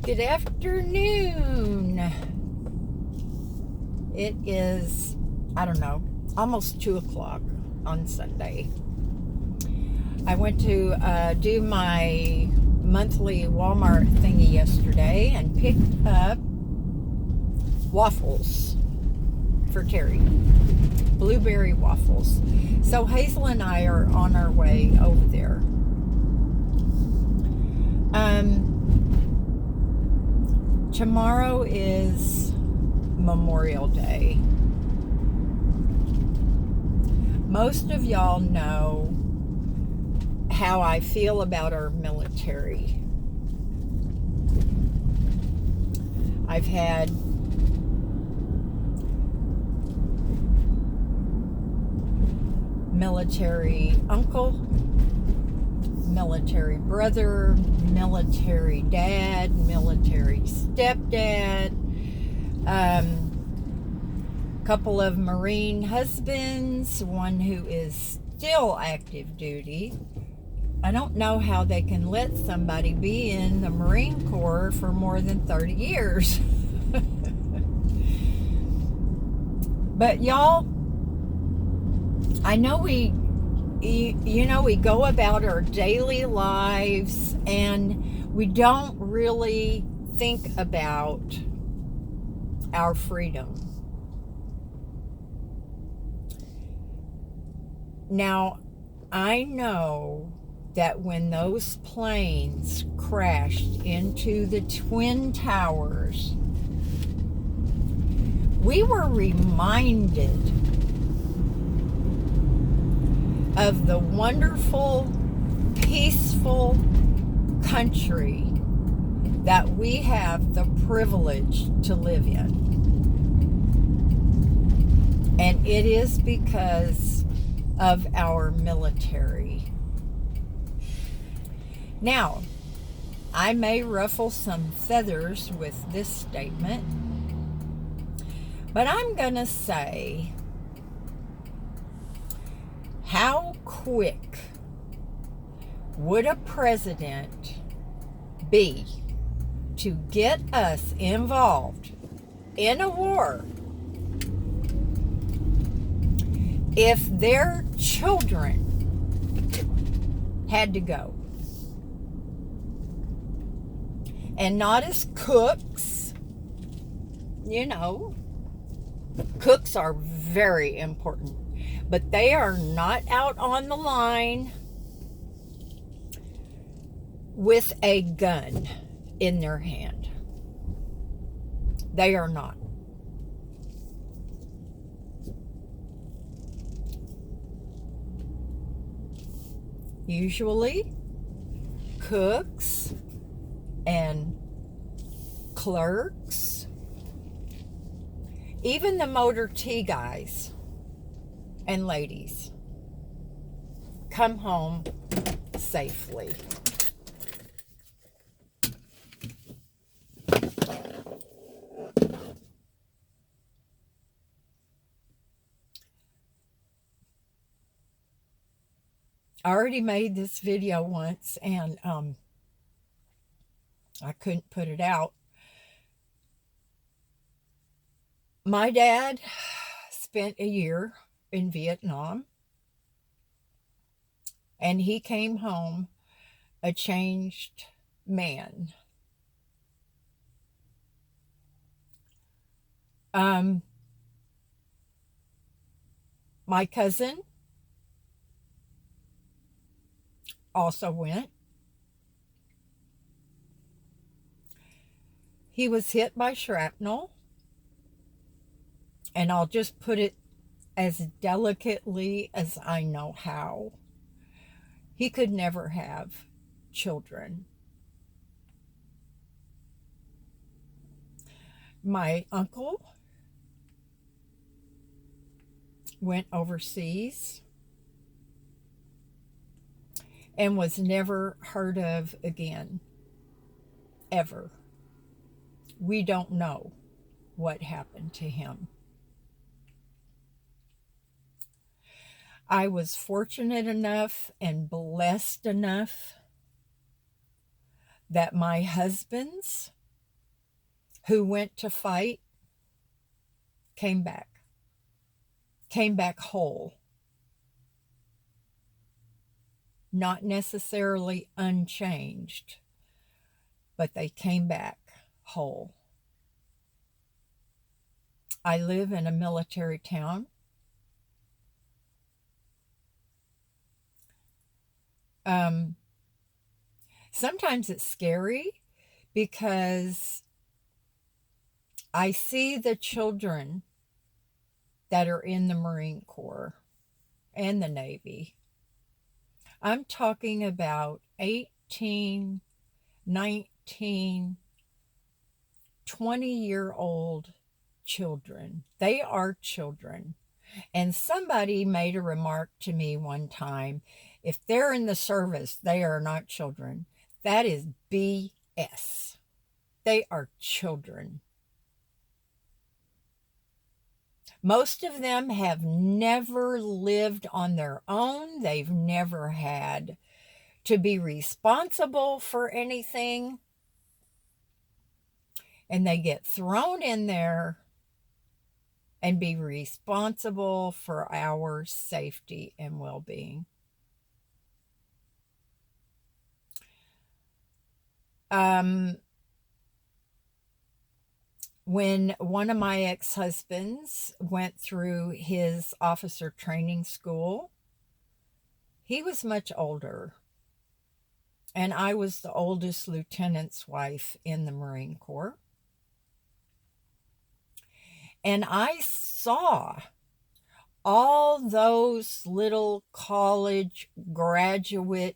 Good afternoon. It is, I don't know, almost 2 o'clock on Sunday. I went to do my monthly Walmart thingy yesterday and picked up waffles for Terry. Blueberry waffles. So Hazel and I are on our way over there. Tomorrow is Memorial Day. Most of y'all know how I feel about our military. I've had military uncle, military brother, military dad, military stepdad, couple of Marine husbands, one who is still active duty. I don't know how they can let somebody be in the Marine Corps for more than 30 years. But y'all, I know we go about our daily lives and we don't really think about our freedom. Now, I know that when those planes crashed into the Twin Towers, we were reminded of the wonderful, peaceful country that we have the privilege to live in. And it is because of our military. Now, I may ruffle some feathers with this statement, but I'm going to say, how quick would a president be to get us involved in a war if their children had to go? And not as cooks. You know, cooks are very important, but they are not out on the line with a gun in their hand. They are not. Usually, cooks and clerks, even the motor T guys and ladies, come home safely. I already made this video once and I couldn't put it out. My dad spent a year in Vietnam, and he came home a changed man. My cousin also went. He was hit by shrapnel, and I'll just put it as delicately as I know how. He could never have children. My uncle went overseas and was never heard of again, ever. We don't know what happened to him. I was fortunate enough and blessed enough that my husband's who went to fight came back whole. Not necessarily unchanged, but they came back whole. I live in a military town. Sometimes it's scary because I see the children that are in the Marine Corps and the Navy. I'm talking about 18, 19, 20-year-old children. They are children. And somebody made a remark to me one time, if they're in the service, they are not children. That is BS. They are children. Most of them have never lived on their own. They've never had to be responsible for anything. And they get thrown in there and be responsible for our safety and well-being. When one of my ex-husbands went through his officer training school, he was much older. And I was the oldest lieutenant's wife in the Marine Corps. And I saw all those little college graduate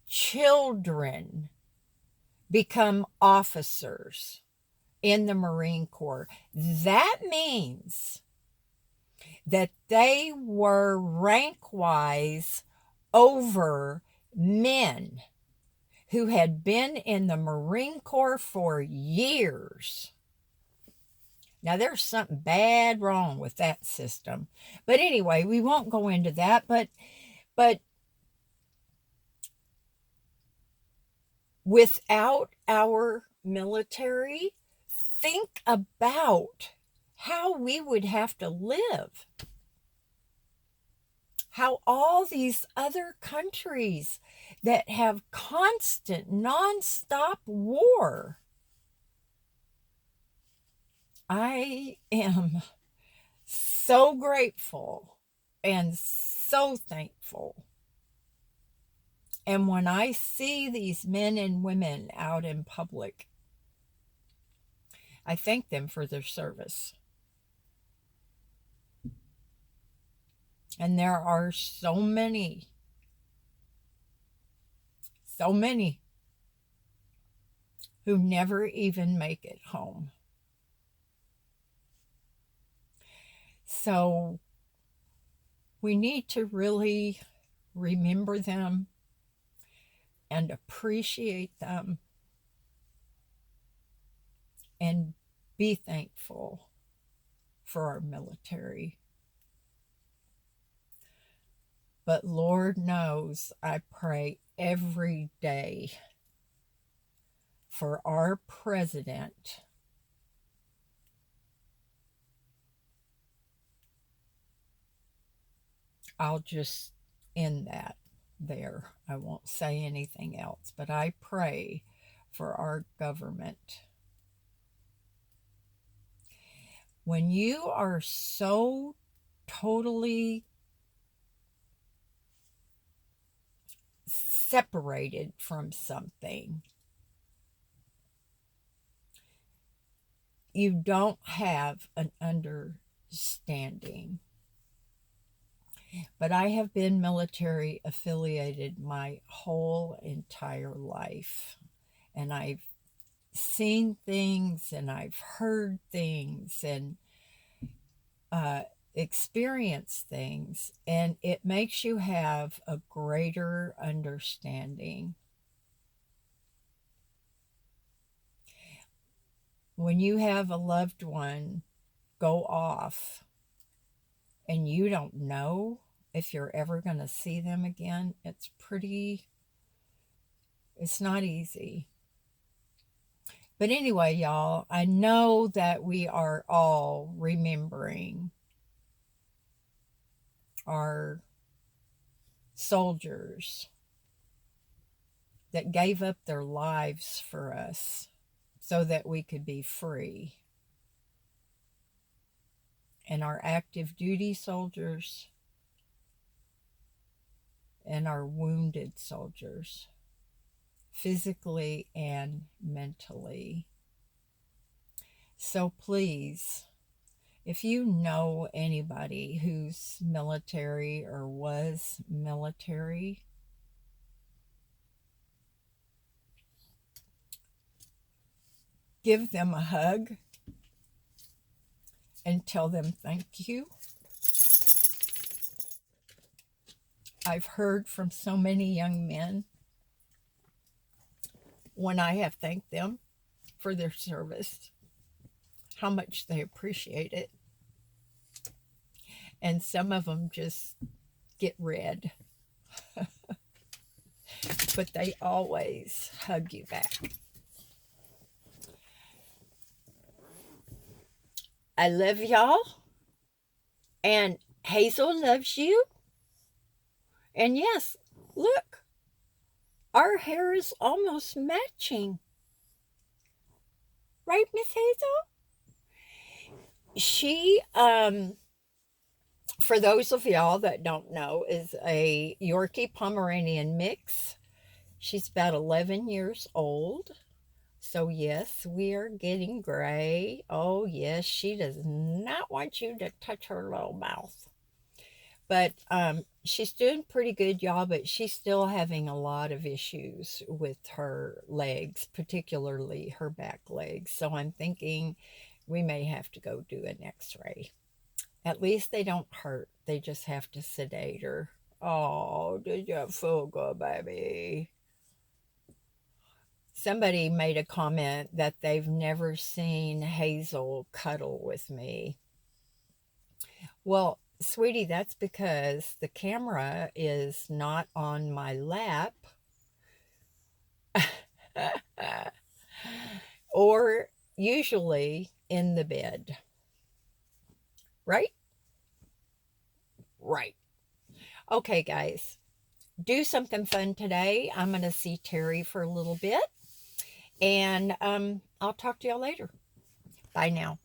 children become officers in the Marine Corps. That means that they were rank-wise over men who had been in the Marine Corps for years. Now, there's something bad wrong with that system. But anyway, we won't go into that. But without our military, think about how we would have to live. How all these other countries that have constant, nonstop war. I am so grateful and so thankful. And when I see these men and women out in public, I thank them for their service. And there are so many who never even make it home. So we need to really remember them and appreciate them and be thankful for our military. But Lord knows I pray every day for our president. I'll just end that there. I won't say anything else, but I pray for our government. When you are so totally separated from something, you don't have an understanding. But I have been military affiliated my whole entire life. And I've seen things and I've heard things and experienced things. And it makes you have a greater understanding. When you have a loved one go off and you don't know if you're ever going to see them again, it's not easy. But anyway, y'all, I know that we are all remembering our soldiers that gave up their lives for us so that we could be free, and our active duty soldiers and our wounded soldiers, physically and mentally. So please, if you know anybody who's military or was military, give them a hug and tell them thank you. I've heard from so many young men when I have thanked them for their service how much they appreciate it. And some of them just get red, but they always hug you back. I love y'all, and Hazel loves you. And yes, look, our hair is almost matching. Right, Miss Hazel? She, for those of y'all that don't know, is a Yorkie Pomeranian mix. She's about 11 years old. So, yes, we are getting gray. Oh, yes, she does not want you to touch her little mouth. But she's doing pretty good, y'all, but she's still having a lot of issues with her legs, particularly her back legs. So I'm thinking we may have to go do an x-ray. At least they don't hurt. They just have to sedate her. Oh, did you feel good, baby? Somebody made a comment that they've never seen Hazel cuddle with me. Well, sweetie, that's because the camera is not on my lap or usually in the bed. Right? Right. Okay, guys, do something fun today. I'm going to see Terry for a little bit, and I'll talk to y'all later. Bye now.